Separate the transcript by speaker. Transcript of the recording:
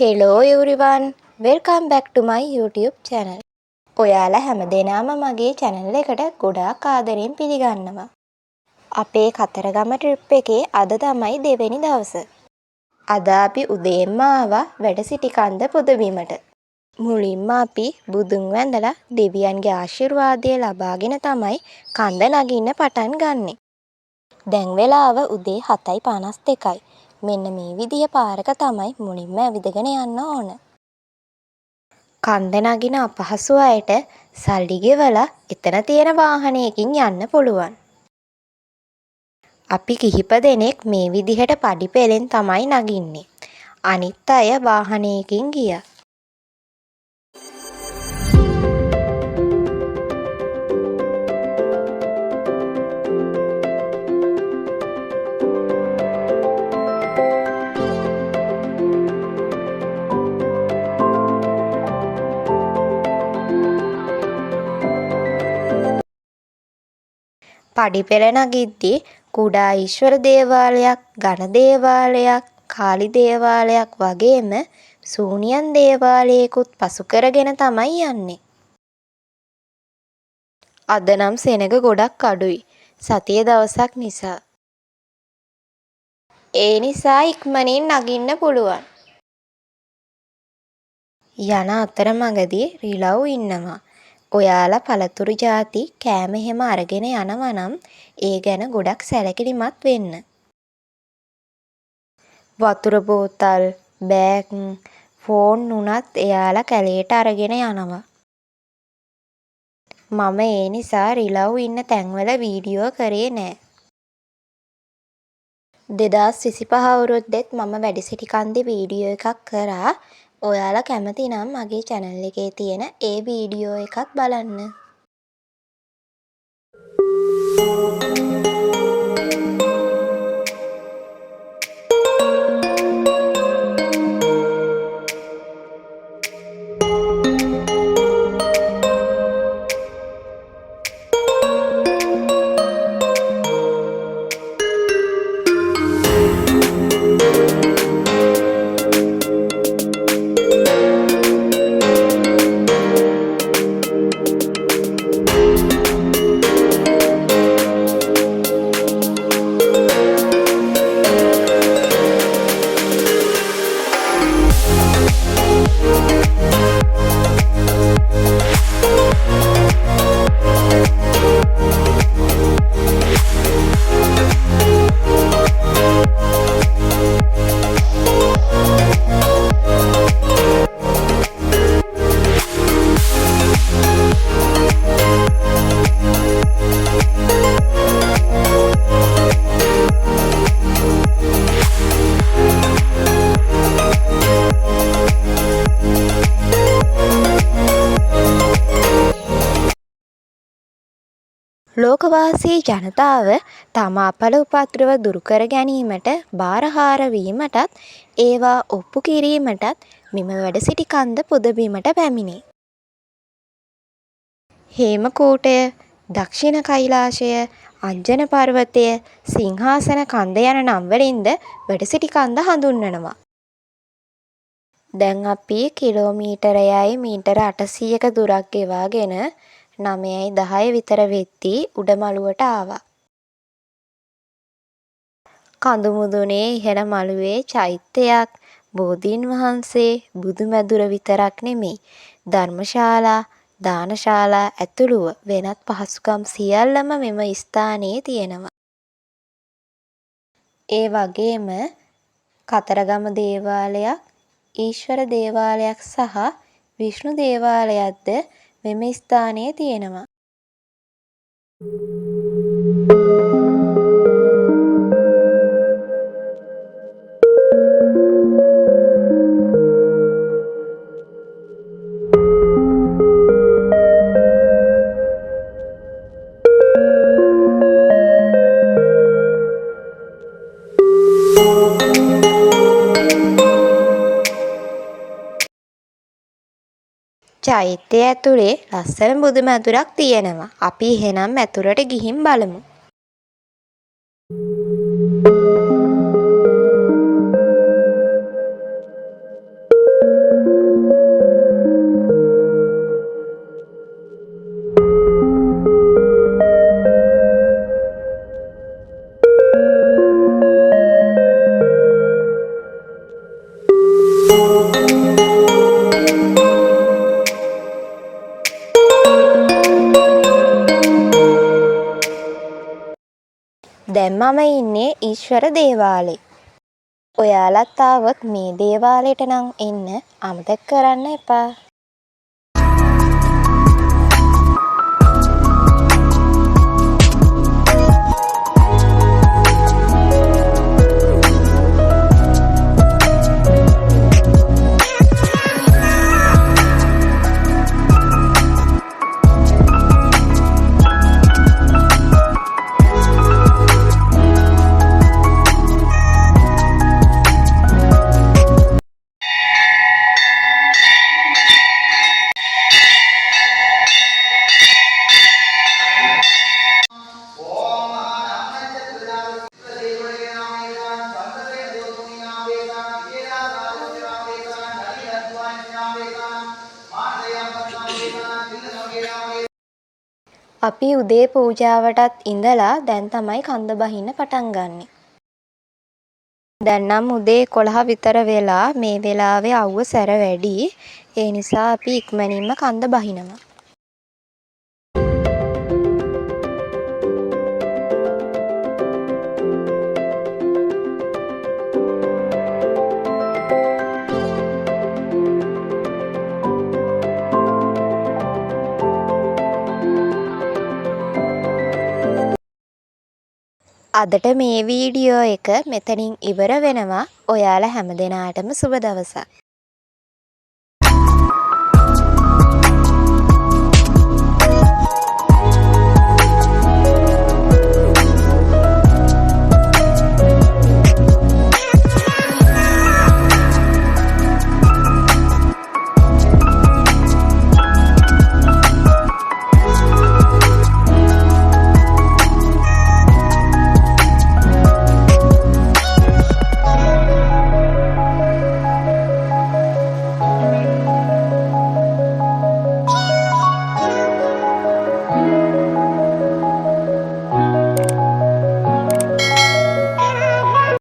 Speaker 1: Hello everyone, welcome back to my YouTube channel. ඔයාලා හැමදෙනාම මගේ channel එකට ගොඩාක් ආදරෙන් පිළිගන්නවා. අපේ කතරගම trip එකේ අද තමයි දෙවෙනි දවස. අද අපි උදේන්ම ආවා වැඩ සිටි කන්ද පුදබිමට. මුලින්ම අපි බුදුන් වැඳලා දෙවියන්ගේ ආශිර්වාදය ලබාගෙන තමයි කන්ද නගින්න පටන් ගන්නෙ. දැන් වෙලාව උදේ 7:52යි. මෙන්න මේ විදිය පාරක තමයි මුලින්ම ඇවිදගෙන යන්න ඕන. කන්ද නගින අපහසු අයට සල්ලි ගෙවලා එතන තියෙන වාහනයකින් යන්න පුළුවන්. අපි කිහිප දෙනෙක් මේ විදිහට පඩි පෙලෙන් තමයි නගින්නේ. අනිත් අය වාහනයකින් ගියා. පඩි පෙළ නගිද්දී කුඩා ඊශ්වර දේවාලයක්, ඝන දේවාලයක්, කාලි දේවාලයක් වගේම සූනියන් දේවාලයකුත් පසු කරගෙන තමයි යන්නේ. අද නම් සෙනග ගොඩක් අඩුයි. සතියේ දවසක් නිසා. ඒ නිසා ඉක්මනින් නගින්න පුළුවන්. යන අතරමඟදී රිලව් ඉන්නවා. ඔයාලා පළතුරු ಜಾති කෑම එහෙම අරගෙන යනවා නම් ඒ ගැන ගොඩක් සැලකිලිමත් වෙන්න. වතුර බෝතල්, බෑග්, ෆෝන් උනත් එයාලා කැලේට අරගෙන යනවා. මම ඒ නිසා රිලව් ඉන්න තැන්වල වීඩියෝ කරේ නෑ. 2025 අවුරුද්දෙත් මම වැඩ සිටි කන්දේ වීඩියෝ එකක් කරා. ඔයාලා කැමති නම් මගේ channel එකේ තියෙන ඒ වීඩියෝ එකත් බලන්න. ලෝකවාසී ජනතාව තම අපල උපද්‍රව දුරු කර ගැනීමට බාරහාර වීමටත් ඒවා ඔප්පු කිරීමටත් මෙම වැඩසිටි කන්ද පුදබිමට පැමිණේ. හේමකූටය, දක්ෂිණ කෛලාශය, අංජන පර්වතය, සිංහාසන කන්ද යන නම් වලින්ද වැඩසිටි කන්ද හඳුන්වනවා. දැන් අපි කිලෝමීටරයයි මීටර 800ක දුරක් ගෙවාගෙන 9:10 විතර වෙද්දී උඩමළුවට ආවා. කඳු මුදුනේ ඉහළ මළුවේ චෛත්‍යයක්, බෝධීන් වහන්සේ, බුදුමැදුර විතරක් නෙමෙයි ධර්මශාලා, දානශාලා ඇතුළුව වෙනත් පහසුකම් සියල්ලම මෙම ස්ථානයේ තියෙනවා. ඒ වගේම කතරගම දේවාලයක්, ඊශ්වර දේවාලයක් සහ විෂ්ණු දේවාලයක්ද මෙම ස්ථානයේ තියෙනවා. චෛත්‍යය ඇතුලේ ලස්සන බුදුමැදුරක් තියෙනවා. අපි එහෙනම් ඇතුලට ගිහින් බලමු. මම ඉන්නේ ඊශ්වර දේවාලේ. ඔයාලත් ආවොත් මේ දේවාලෙට නම් එන්න අමතක කරන්න එපා. අපි උදේ පූජාවටත් ඉඳලා දැන් තමයි කන්ද බහින්න පටන් ගන්නෙ. දැන් නම් උදේ 11 විතර වෙලා මේ වෙලාවේ අවුව සැර වැඩි. ඒ නිසා අපි ඉක්මනින්ම කන්ද බහිනවා. අදට මේ වීඩියෝ එක මෙතනින් ඉවර වෙනවා. ඔයාලා හැමදෙනාටම සුබ දවසක්.